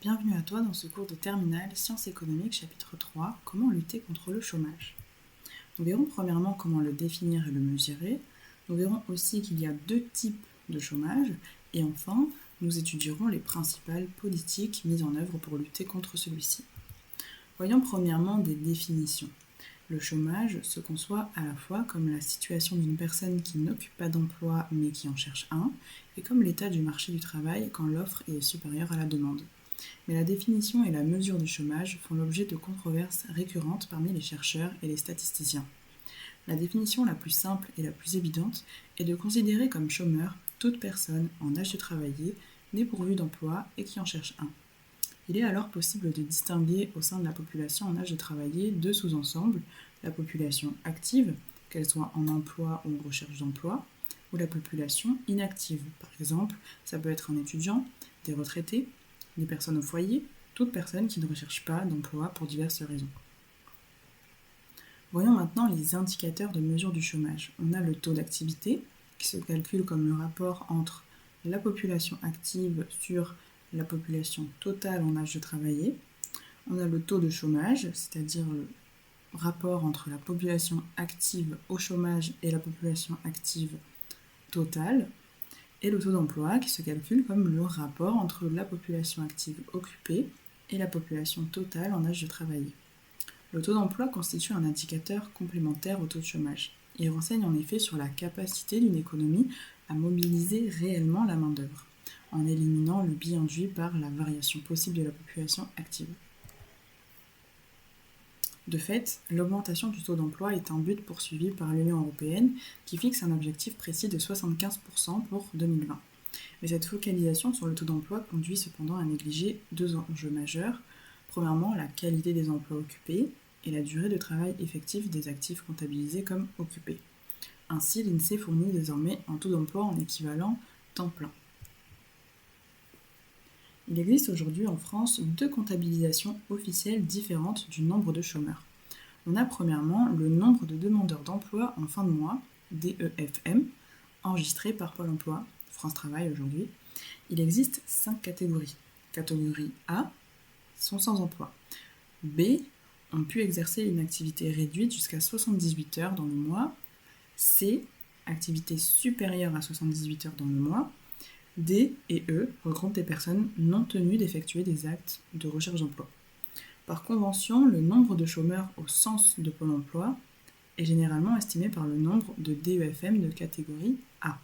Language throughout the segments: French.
bienvenue à toi dans ce cours de terminale Sciences économiques chapitre 3, comment lutter contre le chômage. Nous verrons premièrement comment le définir et le mesurer, nous verrons aussi qu'il y a deux types de chômage, et enfin, nous étudierons les principales politiques mises en œuvre pour lutter contre celui-ci. Voyons premièrement des définitions. Le chômage se conçoit à la fois comme la situation d'une personne qui n'occupe pas d'emploi mais qui en cherche un, et comme l'état du marché du travail quand l'offre est supérieure à la demande. Mais la définition et la mesure du chômage font l'objet de controverses récurrentes parmi les chercheurs et les statisticiens. La définition la plus simple et la plus évidente est de considérer comme chômeur toute personne en âge de travailler, dépourvue d'emploi et qui en cherche un. Il est alors possible de distinguer au sein de la population en âge de travailler deux sous-ensembles, la population active, qu'elle soit en emploi ou en recherche d'emploi, ou la population inactive. Par exemple, ça peut être un étudiant, des retraités, des personnes au foyer, toute personne qui ne recherche pas d'emploi pour diverses raisons. Voyons maintenant les indicateurs de mesure du chômage. On a le taux d'activité, qui se calcule comme le rapport entre la population active sur la population totale en âge de travailler. On a le taux de chômage, c'est-à-dire le rapport entre la population active au chômage et la population active totale. Et le taux d'emploi qui se calcule comme le rapport entre la population active occupée et la population totale en âge de travailler. Le taux d'emploi constitue un indicateur complémentaire au taux de chômage. Il renseigne en effet sur la capacité d'une économie à mobiliser réellement la main-d'œuvre, en éliminant le biais induit par la variation possible de la population active. De fait, l'augmentation du taux d'emploi est un but poursuivi par l'Union européenne qui fixe un objectif précis de 75% pour 2020. Mais cette focalisation sur le taux d'emploi conduit cependant à négliger deux enjeux majeurs. Premièrement, la qualité des emplois occupés et la durée de travail effectif des actifs comptabilisés comme occupés. Ainsi, l'INSEE fournit désormais un taux d'emploi en équivalent temps plein. Il existe aujourd'hui en France deux comptabilisations officielles différentes du nombre de chômeurs. On a premièrement le nombre de demandeurs d'emploi en fin de mois, DEFM, enregistrés par Pôle emploi, France Travail aujourd'hui. Il existe 5 catégories. Catégorie A sont sans emploi. B ont pu exercer une activité réduite jusqu'à 78 heures dans le mois. C, activité supérieure à 78 heures dans le mois. D et E regroupent des personnes non tenues d'effectuer des actes de recherche d'emploi. Par convention, le nombre de chômeurs au sens de Pôle emploi est généralement estimé par le nombre de DEFM de catégorie A.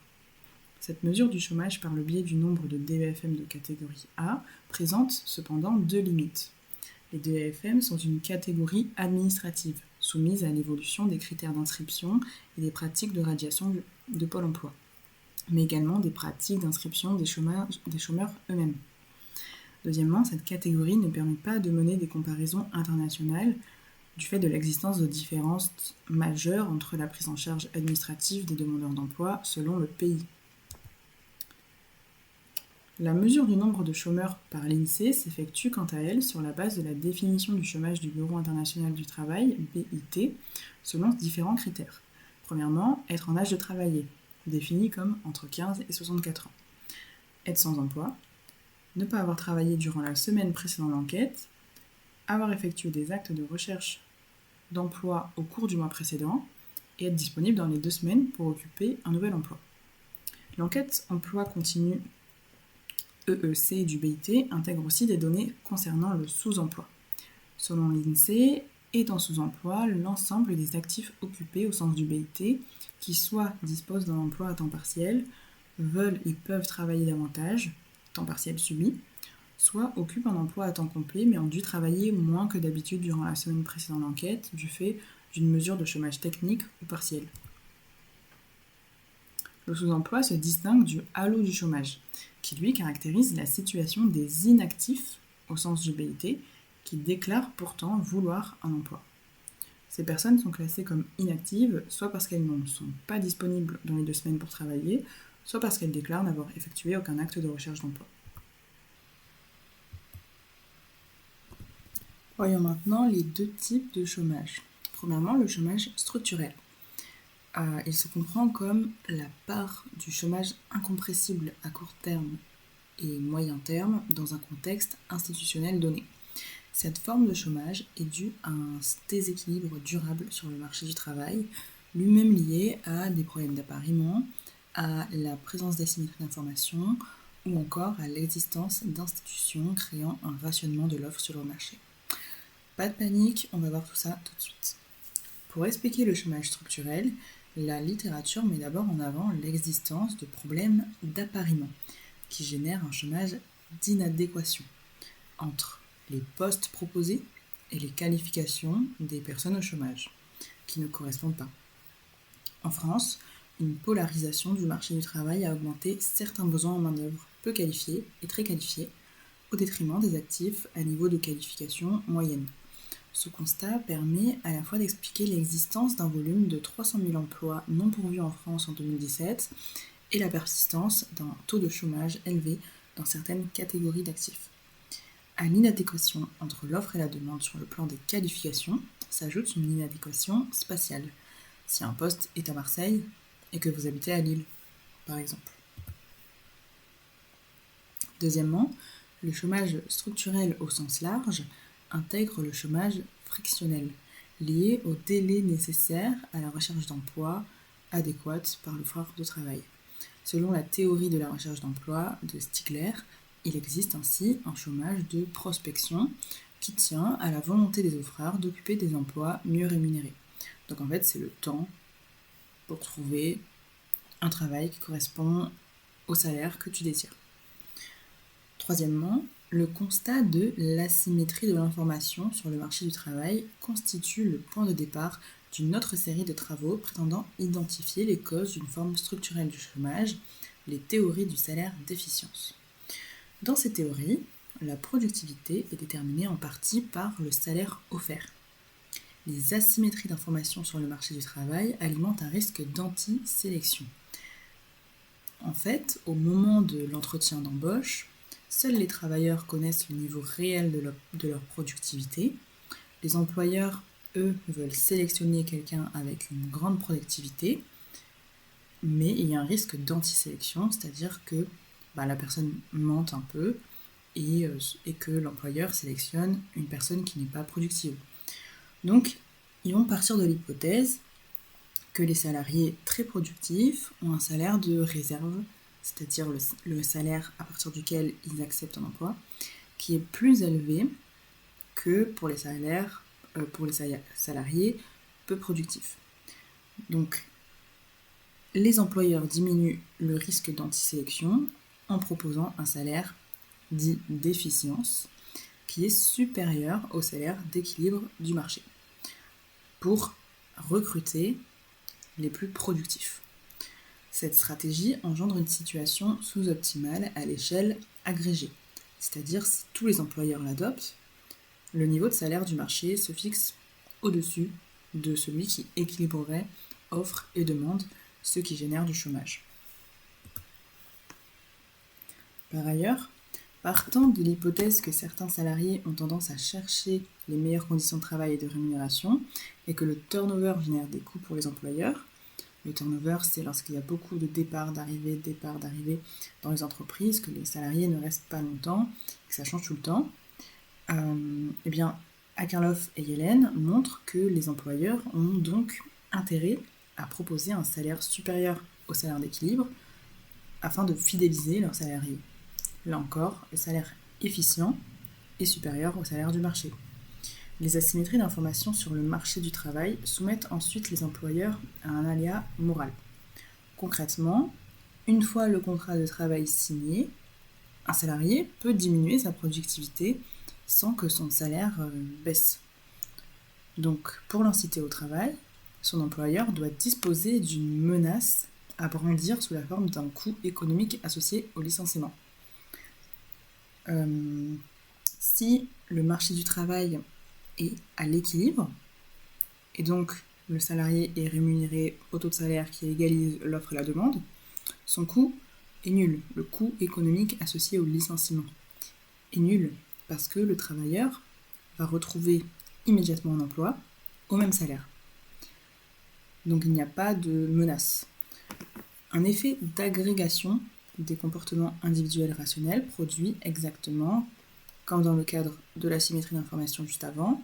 Cette mesure du chômage par le biais du nombre de DEFM de catégorie A présente cependant deux limites. Les DEFM sont une catégorie administrative, soumise à l'évolution des critères d'inscription et des pratiques de radiation de Pôle emploi, mais également des pratiques d'inscription des chômeurs eux-mêmes. Deuxièmement, cette catégorie ne permet pas de mener des comparaisons internationales du fait de l'existence de différences majeures entre la prise en charge administrative des demandeurs d'emploi selon le pays. La mesure du nombre de chômeurs par l'INSEE s'effectue quant à elle sur la base de la définition du chômage du Bureau international du travail, BIT, selon différents critères. Premièrement, être en âge de travailler, défini comme entre 15 et 64 ans. Être sans emploi, ne pas avoir travaillé durant la semaine précédant l'enquête, avoir effectué des actes de recherche d'emploi au cours du mois précédent et être disponible dans les 2 semaines pour occuper un nouvel emploi. L'enquête emploi continu EEC du BIT intègre aussi des données concernant le sous-emploi. Selon l'INSEE, est en sous-emploi l'ensemble des actifs occupés au sens du BIT qui soit disposent d'un emploi à temps partiel, veulent et peuvent travailler davantage, temps partiel subi, soit occupent un emploi à temps complet mais ont dû travailler moins que d'habitude durant la semaine précédant l'enquête du fait d'une mesure de chômage technique ou partiel. Le sous-emploi se distingue du halo du chômage, qui lui caractérise la situation des inactifs, au sens du BIT, qui déclarent pourtant vouloir un emploi. Ces personnes sont classées comme inactives, soit parce qu'elles ne sont pas disponibles dans les 2 semaines pour travailler, soit parce qu'elles déclarent n'avoir effectué aucun acte de recherche d'emploi. Voyons maintenant les deux types de chômage. Premièrement, le chômage structurel. Il se comprend comme la part du chômage incompressible à court terme et moyen terme dans un contexte institutionnel donné. Cette forme de chômage est due à un déséquilibre durable sur le marché du travail, lui-même lié à des problèmes d'appariement, à la présence d'asymétrie d'information ou encore à l'existence d'institutions créant un rationnement de l'offre sur le marché. Pas de panique, on va voir tout ça tout de suite. Pour expliquer le chômage structurel, la littérature met d'abord en avant l'existence de problèmes d'appariement qui génèrent un chômage d'inadéquation entre les postes proposés et les qualifications des personnes au chômage, qui ne correspondent pas. En France, une polarisation du marché du travail a augmenté certains besoins en main-d'œuvre peu qualifiée et très qualifiée, au détriment des actifs à niveau de qualification moyenne. Ce constat permet à la fois d'expliquer l'existence d'un volume de 300 000 emplois non pourvus en France en 2017 et la persistance d'un taux de chômage élevé dans certaines catégories d'actifs. À l'inadéquation entre l'offre et la demande sur le plan des qualifications s'ajoute une inadéquation spatiale. Si un poste est à Marseille et que vous habitez à Lille, par exemple. Deuxièmement, le chômage structurel au sens large intègre le chômage frictionnel, lié au délai nécessaire à la recherche d'emploi adéquate par l'offre de travail. Selon la théorie de la recherche d'emploi de Stigler, il existe ainsi un chômage de prospection qui tient à la volonté des offreurs d'occuper des emplois mieux rémunérés. Donc en fait, c'est le temps pour trouver un travail qui correspond au salaire que tu désires. Troisièmement, le constat de l'asymétrie de l'information sur le marché du travail constitue le point de départ d'une autre série de travaux prétendant identifier les causes d'une forme structurelle du chômage, les théories du salaire d'efficience. Dans ces théories, la productivité est déterminée en partie par le salaire offert. Les asymétries d'information sur le marché du travail alimentent un risque d'anti-sélection. En fait, au moment de l'entretien d'embauche, seuls les travailleurs connaissent le niveau réel de leur productivité. Les employeurs, eux, veulent sélectionner quelqu'un avec une grande productivité, mais il y a un risque d'anti-sélection, c'est-à-dire que la personne mente un peu et que l'employeur sélectionne une personne qui n'est pas productive. Donc, ils vont partir de l'hypothèse que les salariés très productifs ont un salaire de réserve, c'est-à-dire le salaire à partir duquel ils acceptent un emploi, qui est plus élevé que pour les salariés peu productifs. Donc, les employeurs diminuent le risque d'antisélection en proposant un salaire dit d'efficience qui est supérieur au salaire d'équilibre du marché pour recruter les plus productifs. Cette stratégie engendre une situation sous-optimale à l'échelle agrégée, c'est-à-dire si tous les employeurs l'adoptent, le niveau de salaire du marché se fixe au-dessus de celui qui équilibrerait offre et demande, ce qui génère du chômage. Par ailleurs, partant de l'hypothèse que certains salariés ont tendance à chercher les meilleures conditions de travail et de rémunération et que le turnover génère des coûts pour les employeurs, le turnover, c'est lorsqu'il y a beaucoup de départs, d'arrivées dans les entreprises, que les salariés ne restent pas longtemps, que ça change tout le temps. Akerlof et Yellen montrent que les employeurs ont donc intérêt à proposer un salaire supérieur au salaire d'équilibre afin de fidéliser leurs salariés. Là encore, le salaire efficient est supérieur au salaire du marché. Les asymétries d'information sur le marché du travail soumettent ensuite les employeurs à un aléa moral. Concrètement, une fois le contrat de travail signé, un salarié peut diminuer sa productivité sans que son salaire baisse. Donc, pour l'inciter au travail, son employeur doit disposer d'une menace à brandir sous la forme d'un coût économique associé au licenciement. Si le marché du travail est à l'équilibre, et donc le salarié est rémunéré au taux de salaire qui égalise l'offre et la demande, son coût est nul. Le coût économique associé au licenciement est nul parce que le travailleur va retrouver immédiatement un emploi au même salaire. Donc il n'y a pas de menace. Un effet d'agrégation des comportements individuels rationnels produit exactement, comme dans le cadre de la symétrie d'information juste avant,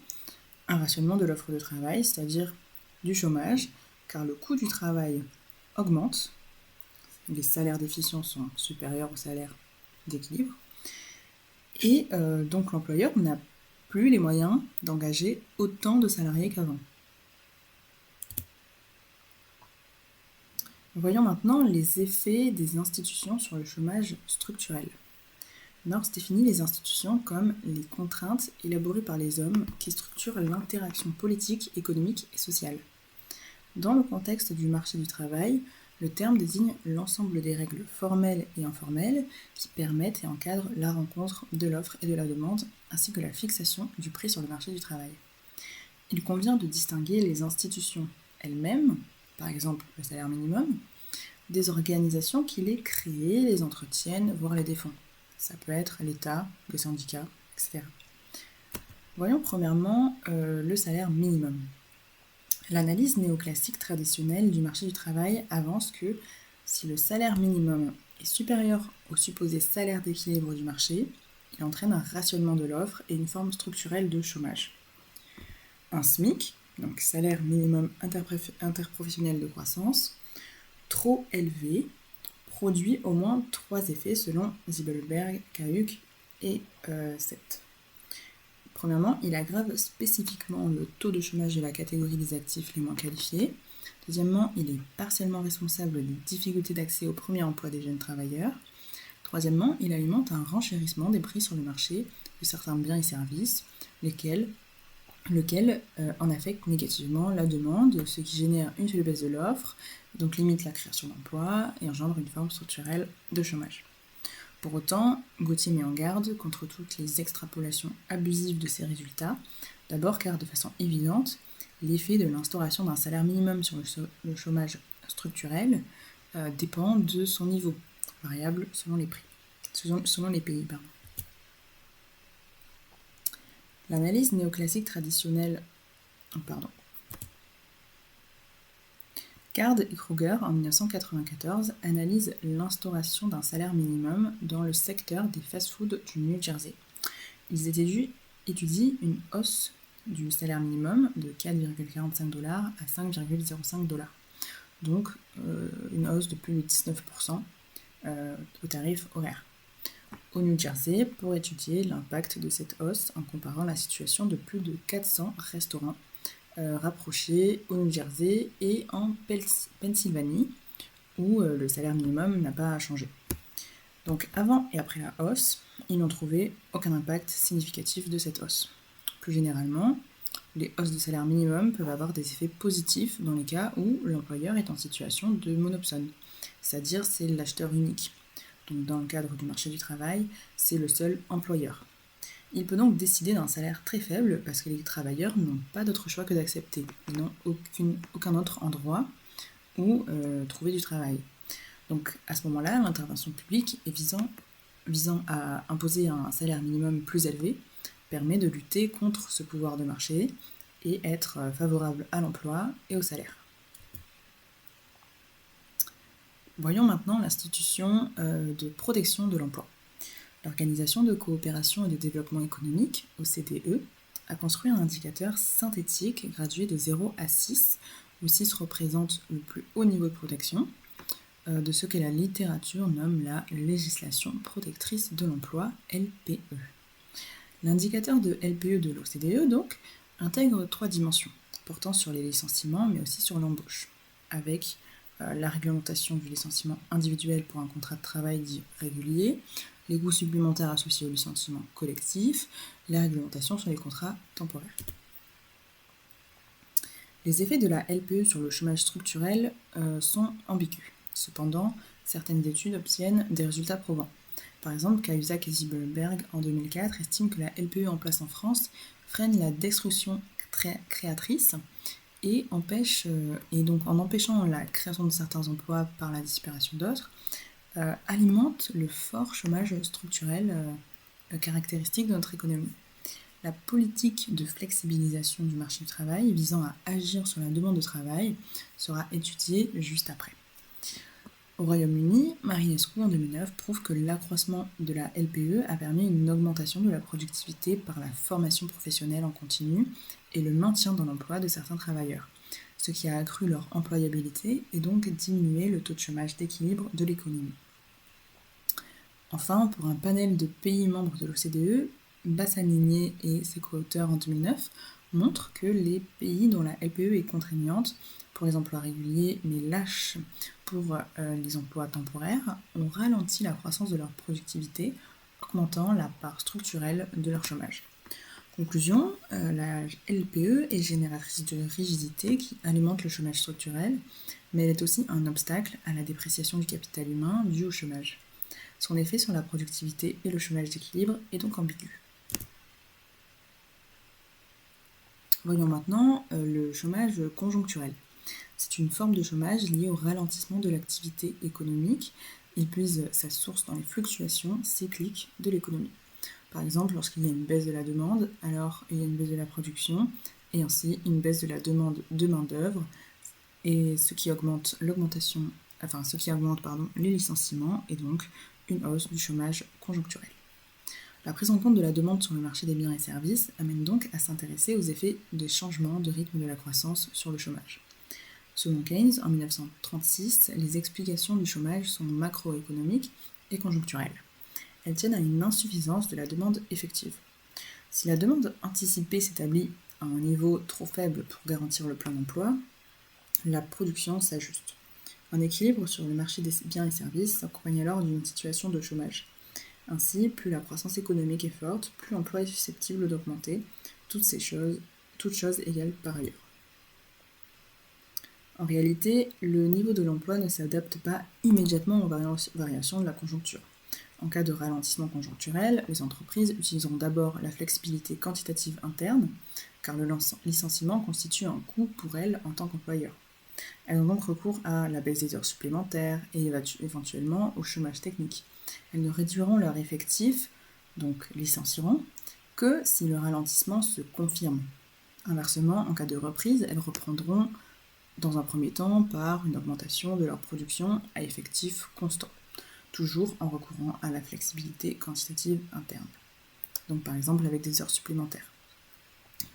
un rationnement de l'offre de travail, c'est-à-dire du chômage, car le coût du travail augmente, les salaires d'efficience sont supérieurs aux salaires d'équilibre, et donc l'employeur n'a plus les moyens d'engager autant de salariés qu'avant. Voyons maintenant les effets des institutions sur le chômage structurel. North définit les institutions comme les contraintes élaborées par les hommes qui structurent l'interaction politique, économique et sociale. Dans le contexte du marché du travail, le terme désigne l'ensemble des règles formelles et informelles qui permettent et encadrent la rencontre de l'offre et de la demande, ainsi que la fixation du prix sur le marché du travail. Il convient de distinguer les institutions elles-mêmes, par exemple le salaire minimum, des organisations qui les créent, les entretiennent, voire les défendent. Ça peut être l'État, les syndicats, etc. Voyons premièrement le salaire minimum. L'analyse néoclassique traditionnelle du marché du travail avance que si le salaire minimum est supérieur au supposé salaire d'équilibre du marché, il entraîne un rationnement de l'offre et une forme structurelle de chômage. Un SMIC, donc salaire minimum interprofessionnel de croissance, trop élevé, produit au moins 3 effets selon Zibelberg, Kauk et Seth. Premièrement, il aggrave spécifiquement le taux de chômage de la catégorie des actifs les moins qualifiés. Deuxièmement, il est partiellement responsable des difficultés d'accès au premier emploi des jeunes travailleurs. Troisièmement, il alimente un renchérissement des prix sur le marché de certains biens et services, lequel en affecte négativement la demande, ce qui génère une faiblesse de l'offre, donc limite la création d'emplois et engendre une forme structurelle de chômage. Pour autant, Gauthier met en garde contre toutes les extrapolations abusives de ces résultats, d'abord car de façon évidente, l'effet de l'instauration d'un salaire minimum sur le chômage structurel dépend de son niveau, variable selon les pays. L'analyse néoclassique traditionnelle. Card et Kruger, en 1994, analysent l'instauration d'un salaire minimum dans le secteur des fast-foods du New Jersey. Ils étudient une hausse du salaire minimum de 4,45 $ à 5,05 $. Donc une hausse de plus de 19% au tarif horaire. Au New Jersey, pour étudier l'impact de cette hausse en comparant la situation de plus de 400 restaurants rapprochés au New Jersey et en Pennsylvanie, où le salaire minimum n'a pas changé. Donc avant et après la hausse, ils n'ont trouvé aucun impact significatif de cette hausse. Plus généralement, les hausses de salaire minimum peuvent avoir des effets positifs dans les cas où l'employeur est en situation de monopsone, c'est-à-dire c'est l'acheteur unique. Donc dans le cadre du marché du travail, c'est le seul employeur. Il peut donc décider d'un salaire très faible parce que les travailleurs n'ont pas d'autre choix que d'accepter. Ils n'ont aucun autre endroit où trouver du travail. Donc à ce moment-là, l'intervention publique visant à imposer un salaire minimum plus élevé permet de lutter contre ce pouvoir de marché et être favorable à l'emploi et au salaire. Voyons maintenant l'institution de protection de l'emploi. L'Organisation de coopération et de développement économique, OCDE, a construit un indicateur synthétique gradué de 0 à 6, où 6 représente le plus haut niveau de protection, de ce que la littérature nomme la législation protectrice de l'emploi, LPE. L'indicateur de LPE de l'OCDE, donc, intègre 3 dimensions, portant sur les licenciements, mais aussi sur l'embauche, avec la réglementation du licenciement individuel pour un contrat de travail dit régulier, les coûts supplémentaires associés au licenciement collectif, la réglementation sur les contrats temporaires. Les effets de la LPE sur le chômage structurel sont ambigus. Cependant, certaines études obtiennent des résultats probants. Par exemple, Cahuzac et Zibelberg, en 2004, estiment que la LPE en place en France freine la destruction créatrice et donc en empêchant la création de certains emplois par la disparition d'autres, alimente le fort chômage structurel caractéristique de notre économie. La politique de flexibilisation du marché du travail visant à agir sur la demande de travail sera étudiée juste après. Au Royaume-Uni, Marinescu en 2009 prouve que l'accroissement de la LPE a permis une augmentation de la productivité par la formation professionnelle en continu et le maintien dans l'emploi de certains travailleurs, ce qui a accru leur employabilité et donc diminué le taux de chômage d'équilibre de l'économie. Enfin, pour un panel de pays membres de l'OCDE, Bassanini et ses co-auteurs en 2009 montrent que les pays dont la LPE est contraignante pour les emplois réguliers mais lâche pour les emplois temporaires ont ralenti la croissance de leur productivité, augmentant la part structurelle de leur chômage. Conclusion, la LPE est génératrice de rigidité qui alimente le chômage structurel, mais elle est aussi un obstacle à la dépréciation du capital humain dû au chômage. Son effet sur la productivité et le chômage d'équilibre est donc ambigu. Voyons maintenant le chômage conjoncturel. C'est une forme de chômage liée au ralentissement de l'activité économique. Il puise sa source dans les fluctuations cycliques de l'économie. Par exemple, lorsqu'il y a une baisse de la demande, alors il y a une baisse de la production, et ainsi une baisse de la demande de main-d'œuvre, et ce qui augmente les licenciements, et donc une hausse du chômage conjoncturel. La prise en compte de la demande sur le marché des biens et services amène donc à s'intéresser aux effets des changements de rythme de la croissance sur le chômage. Selon Keynes, en 1936, les explications du chômage sont macroéconomiques et conjoncturelles. Elles tiennent à une insuffisance de la demande effective. Si la demande anticipée s'établit à un niveau trop faible pour garantir le plein emploi, la production s'ajuste. Un équilibre sur le marché des biens et services s'accompagne alors d'une situation de chômage. Ainsi, plus la croissance économique est forte, plus l'emploi est susceptible d'augmenter, toutes choses égales par ailleurs. En réalité, le niveau de l'emploi ne s'adapte pas immédiatement aux variations de la conjoncture. En cas de ralentissement conjoncturel, les entreprises utiliseront d'abord la flexibilité quantitative interne, car le licenciement constitue un coût pour elles en tant qu'employeur. Elles ont donc recours à la baisse des heures supplémentaires et éventuellement au chômage technique. Elles ne réduiront leur effectif, donc licencieront, que si le ralentissement se confirme. Inversement, en cas de reprise, elles reprendront dans un premier temps par une augmentation de leur production à effectif constant, toujours en recourant à la flexibilité quantitative interne, donc par exemple avec des heures supplémentaires.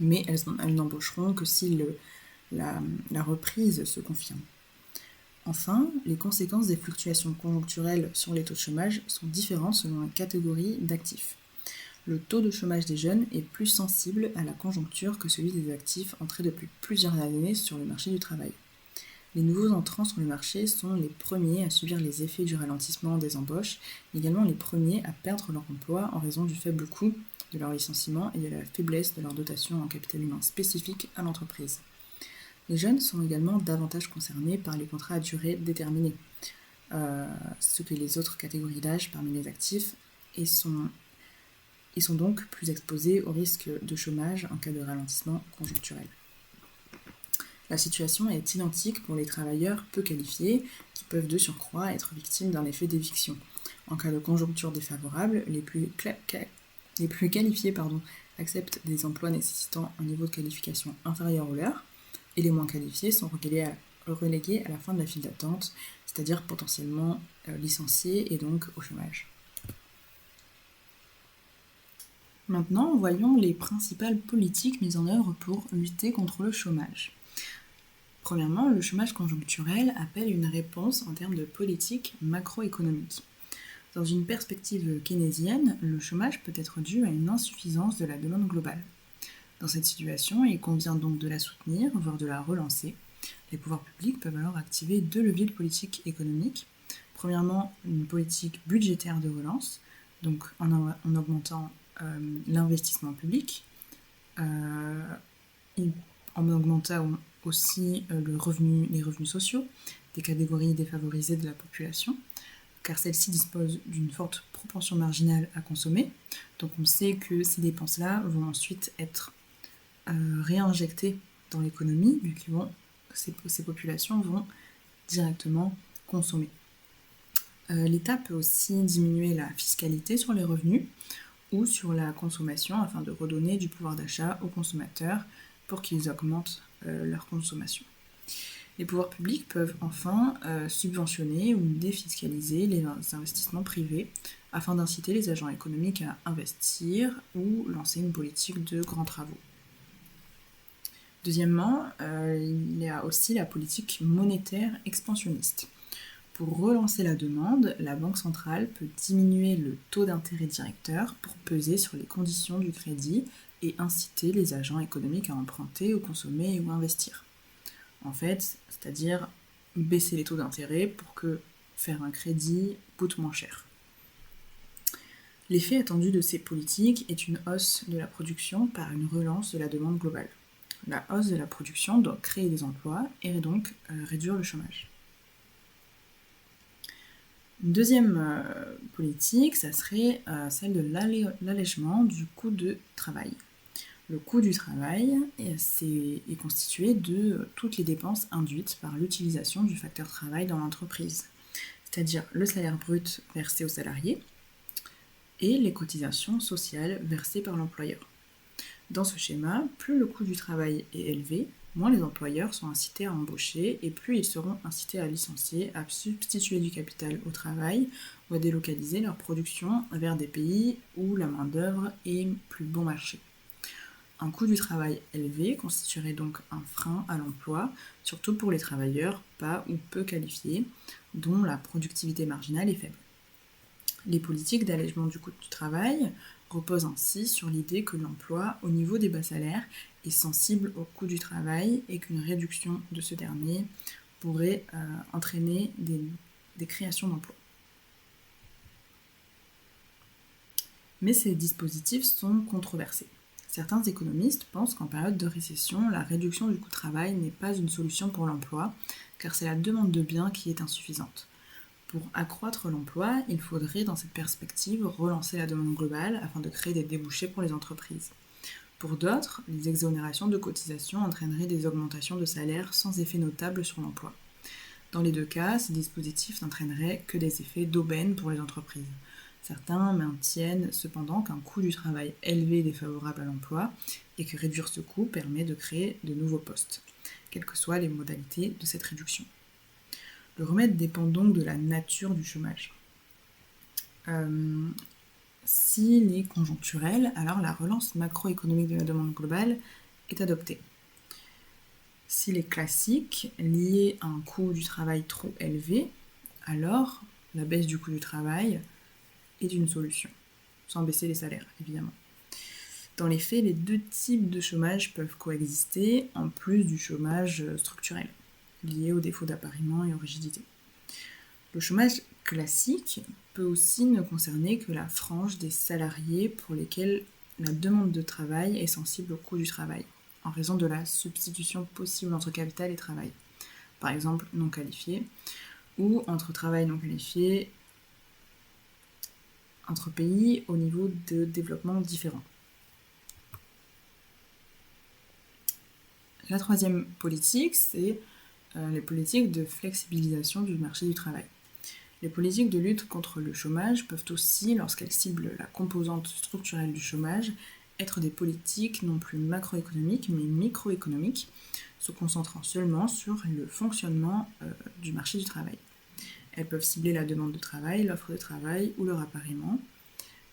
Mais elles n'embaucheront que si la reprise se confirme. Enfin, les conséquences des fluctuations conjoncturelles sur les taux de chômage sont différentes selon la catégorie d'actifs. Le taux de chômage des jeunes est plus sensible à la conjoncture que celui des actifs entrés depuis plusieurs années sur le marché du travail. Les nouveaux entrants sur le marché sont les premiers à subir les effets du ralentissement des embauches, mais également les premiers à perdre leur emploi en raison du faible coût de leur licenciement et de la faiblesse de leur dotation en capital humain spécifique à l'entreprise. Les jeunes sont également davantage concernés par les contrats à durée déterminée, ce que les autres catégories d'âge parmi les actifs, et sont donc plus exposés au risque de chômage en cas de ralentissement conjoncturel. La situation est identique pour les travailleurs peu qualifiés, qui peuvent de surcroît être victimes d'un effet d'éviction. En cas de conjoncture défavorable, les plus qualifiés acceptent des emplois nécessitant un niveau de qualification inférieur au leur, et les moins qualifiés sont relégués à la fin de la file d'attente, c'est-à-dire potentiellement licenciés et donc au chômage. Maintenant, voyons les principales politiques mises en œuvre pour lutter contre le chômage. Premièrement, le chômage conjoncturel appelle une réponse en termes de politique macroéconomique. Dans une perspective keynésienne, le chômage peut être dû à une insuffisance de la demande globale. Dans cette situation, il convient donc de la soutenir, voire de la relancer. Les pouvoirs publics peuvent alors activer deux leviers de politique économique. Premièrement, une politique budgétaire de relance, donc en augmentant l'investissement public, en augmentant aussi les revenus sociaux des catégories défavorisées de la population, car celles-ci disposent d'une forte propension marginale à consommer. Donc on sait que ces dépenses-là vont ensuite être réinjectées dans l'économie, vu que ces populations vont directement consommer. L'État peut aussi diminuer la fiscalité sur les revenus ou sur la consommation afin de redonner du pouvoir d'achat aux consommateurs pour qu'ils augmentent leur consommation. Les pouvoirs publics peuvent enfin subventionner ou défiscaliser les investissements privés afin d'inciter les agents économiques à investir ou lancer une politique de grands travaux. Deuxièmement, il y a aussi la politique monétaire expansionniste. Pour relancer la demande, la Banque centrale peut diminuer le taux d'intérêt directeur pour peser sur les conditions du crédit et inciter les agents économiques à emprunter ou consommer ou investir. En fait, c'est-à-dire baisser les taux d'intérêt pour que faire un crédit coûte moins cher. L'effet attendu de ces politiques est une hausse de la production par une relance de la demande globale. La hausse de la production doit créer des emplois et donc réduire le chômage. Une deuxième politique, ça serait celle de l'allègement du coût de travail. Le coût du travail est constitué de toutes les dépenses induites par l'utilisation du facteur travail dans l'entreprise, c'est-à-dire le salaire brut versé aux salariés et les cotisations sociales versées par l'employeur. Dans ce schéma, plus le coût du travail est élevé, moins les employeurs sont incités à embaucher et plus ils seront incités à licencier, à substituer du capital au travail ou à délocaliser leur production vers des pays où la main-d'œuvre est plus bon marché. Un coût du travail élevé constituerait donc un frein à l'emploi, surtout pour les travailleurs pas ou peu qualifiés, dont la productivité marginale est faible. Les politiques d'allègement du coût du travail reposent ainsi sur l'idée que l'emploi au niveau des bas salaires est sensible au coût du travail et qu'une réduction de ce dernier pourrait entraîner des créations d'emplois. Mais ces dispositifs sont controversés. Certains économistes pensent qu'en période de récession, la réduction du coût de travail n'est pas une solution pour l'emploi, car c'est la demande de biens qui est insuffisante. Pour accroître l'emploi, il faudrait, dans cette perspective, relancer la demande globale afin de créer des débouchés pour les entreprises. Pour d'autres, les exonérations de cotisations entraîneraient des augmentations de salaire sans effet notable sur l'emploi. Dans les deux cas, ces dispositifs n'entraîneraient que des effets d'aubaine pour les entreprises. Certains maintiennent cependant qu'un coût du travail élevé est défavorable à l'emploi et que réduire ce coût permet de créer de nouveaux postes, quelles que soient les modalités de cette réduction. Le remède dépend donc de la nature du chômage. S'il est conjoncturel, alors la relance macroéconomique de la demande globale est adoptée. S'il est classique, lié à un coût du travail trop élevé, alors la baisse du coût du travail est une solution, sans baisser les salaires, évidemment. Dans les faits, les deux types de chômage peuvent coexister, en plus du chômage structurel, lié au défaut d'appariement et aux rigidités. Le chômage classique peut aussi ne concerner que la frange des salariés pour lesquels la demande de travail est sensible au coût du travail, en raison de la substitution possible entre capital et travail, par exemple non qualifié, ou entre travail non qualifié entre pays au niveau de développement différent. La troisième politique, c'est les politiques de flexibilisation du marché du travail. Les politiques de lutte contre le chômage peuvent aussi, lorsqu'elles ciblent la composante structurelle du chômage, être des politiques non plus macroéconomiques mais microéconomiques, se concentrant seulement sur le fonctionnement du marché du travail. Elles peuvent cibler la demande de travail, l'offre de travail ou leur appariement.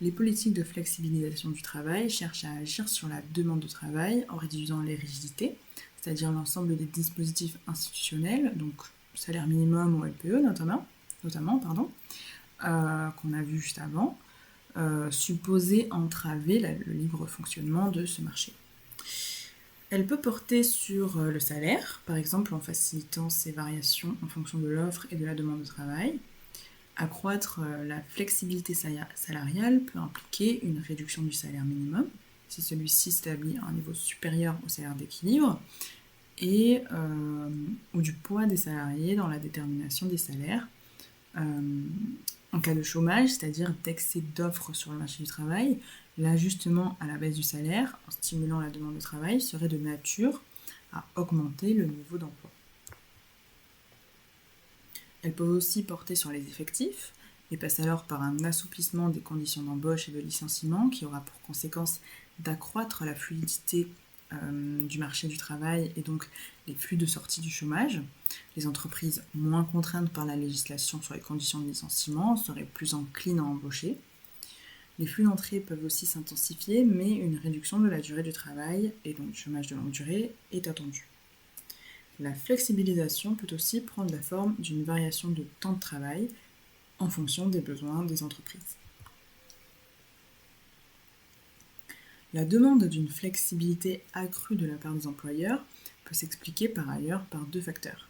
Les politiques de flexibilisation du travail cherchent à agir sur la demande de travail en réduisant les rigidités, c'est-à-dire l'ensemble des dispositifs institutionnels, donc salaire minimum ou LPE notamment, qu'on a vu juste avant, supposés entraver le libre fonctionnement de ce marché. Elle peut porter sur le salaire, par exemple en facilitant ses variations en fonction de l'offre et de la demande de travail. Accroître la flexibilité salariale peut impliquer une réduction du salaire minimum, si celui-ci s'établit à un niveau supérieur au salaire d'équilibre, ou du poids des salariés dans la détermination des salaires. En cas de chômage, c'est-à-dire d'excès d'offres sur le marché du travail, l'ajustement à la baisse du salaire, en stimulant la demande de travail, serait de nature à augmenter le niveau d'emploi. Elles peuvent aussi porter sur les effectifs et passent alors par un assouplissement des conditions d'embauche et de licenciement qui aura pour conséquence d'accroître la fluidité du marché du travail et donc les flux de sortie du chômage. Les entreprises moins contraintes par la législation sur les conditions de licenciement seraient plus enclines à embaucher. Les flux d'entrée peuvent aussi s'intensifier, mais une réduction de la durée du travail et donc du chômage de longue durée est attendue. La flexibilisation peut aussi prendre la forme d'une variation de temps de travail en fonction des besoins des entreprises. La demande d'une flexibilité accrue de la part des employeurs peut s'expliquer par ailleurs par deux facteurs.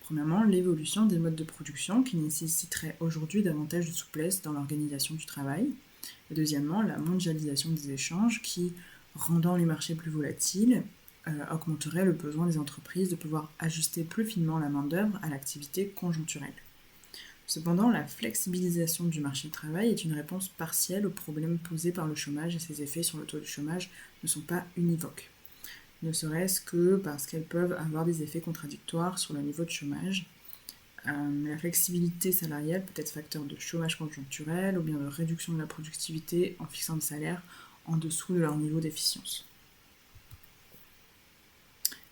Premièrement, l'évolution des modes de production qui nécessiterait aujourd'hui davantage de souplesse dans l'organisation du travail. Et deuxièmement, la mondialisation des échanges qui, rendant les marchés plus volatiles, augmenterait le besoin des entreprises de pouvoir ajuster plus finement la main-d'œuvre à l'activité conjoncturelle. Cependant, la flexibilisation du marché du travail est une réponse partielle aux problèmes posés par le chômage et ses effets sur le taux du chômage ne sont pas univoques. Ne serait-ce que parce qu'elles peuvent avoir des effets contradictoires sur le niveau de chômage. La flexibilité salariale peut être facteur de chômage conjoncturel ou bien de réduction de la productivité en fixant des salaires en dessous de leur niveau d'efficience.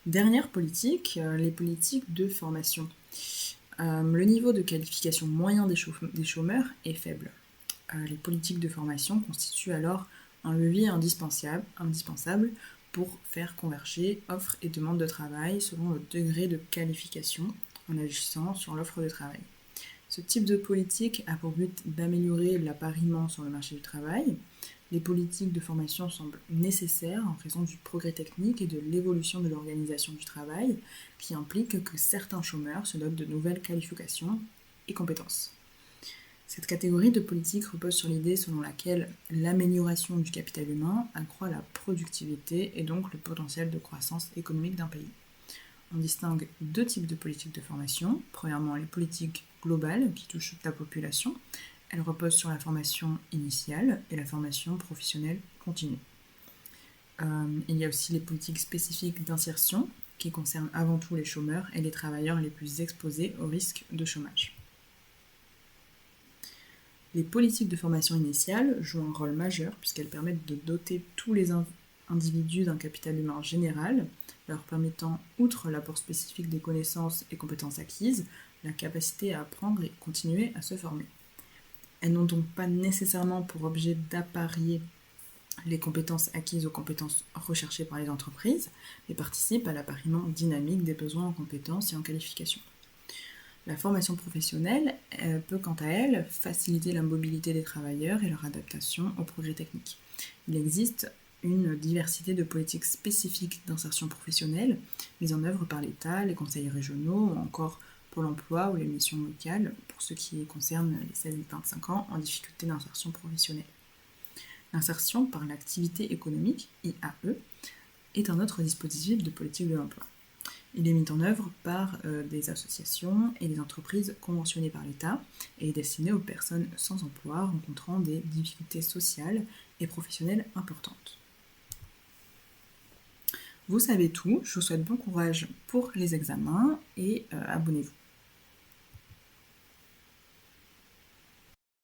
Dernière politique, les politiques de formation. Le niveau de qualification moyen des chômeurs est faible. Les politiques de formation constituent alors un levier indispensable pour faire converger offre et demande de travail selon le degré de qualification en agissant sur l'offre de travail. Ce type de politique a pour but d'améliorer l'appariement sur le marché du travail. Les politiques de formation semblent nécessaires en raison du progrès technique et de l'évolution de l'organisation du travail qui implique que certains chômeurs se dotent de nouvelles qualifications et compétences. Cette catégorie de politique repose sur l'idée selon laquelle l'amélioration du capital humain accroît la productivité et donc le potentiel de croissance économique d'un pays. On distingue deux types de politiques de formation. Premièrement, les politiques globales qui touchent toute la population. Elles reposent sur la formation initiale et la formation professionnelle continue. Il y a aussi les politiques spécifiques d'insertion qui concernent avant tout les chômeurs et les travailleurs les plus exposés au risque de chômage. Les politiques de formation initiale jouent un rôle majeur puisqu'elles permettent de doter tous les individus d'un capital humain général, leur permettant, outre l'apport spécifique des connaissances et compétences acquises, la capacité à apprendre et continuer à se former. Elles n'ont donc pas nécessairement pour objet d'apparier les compétences acquises aux compétences recherchées par les entreprises, mais participent à l'appariement dynamique des besoins en compétences et en qualifications. La formation professionnelle peut quant à elle faciliter la mobilité des travailleurs et leur adaptation au progrès technique. Il existe une diversité de politiques spécifiques d'insertion professionnelle mises en œuvre par l'État, les conseils régionaux ou encore Pôle emploi ou les missions locales pour ce qui concerne les 16-25 ans en difficulté d'insertion professionnelle. L'insertion par l'activité économique, IAE, est un autre dispositif de politique de l'emploi. Il est mis en œuvre par des associations et des entreprises conventionnées par l'État et est destiné aux personnes sans emploi rencontrant des difficultés sociales et professionnelles importantes. Vous savez tout, je vous souhaite bon courage pour les examens et abonnez-vous.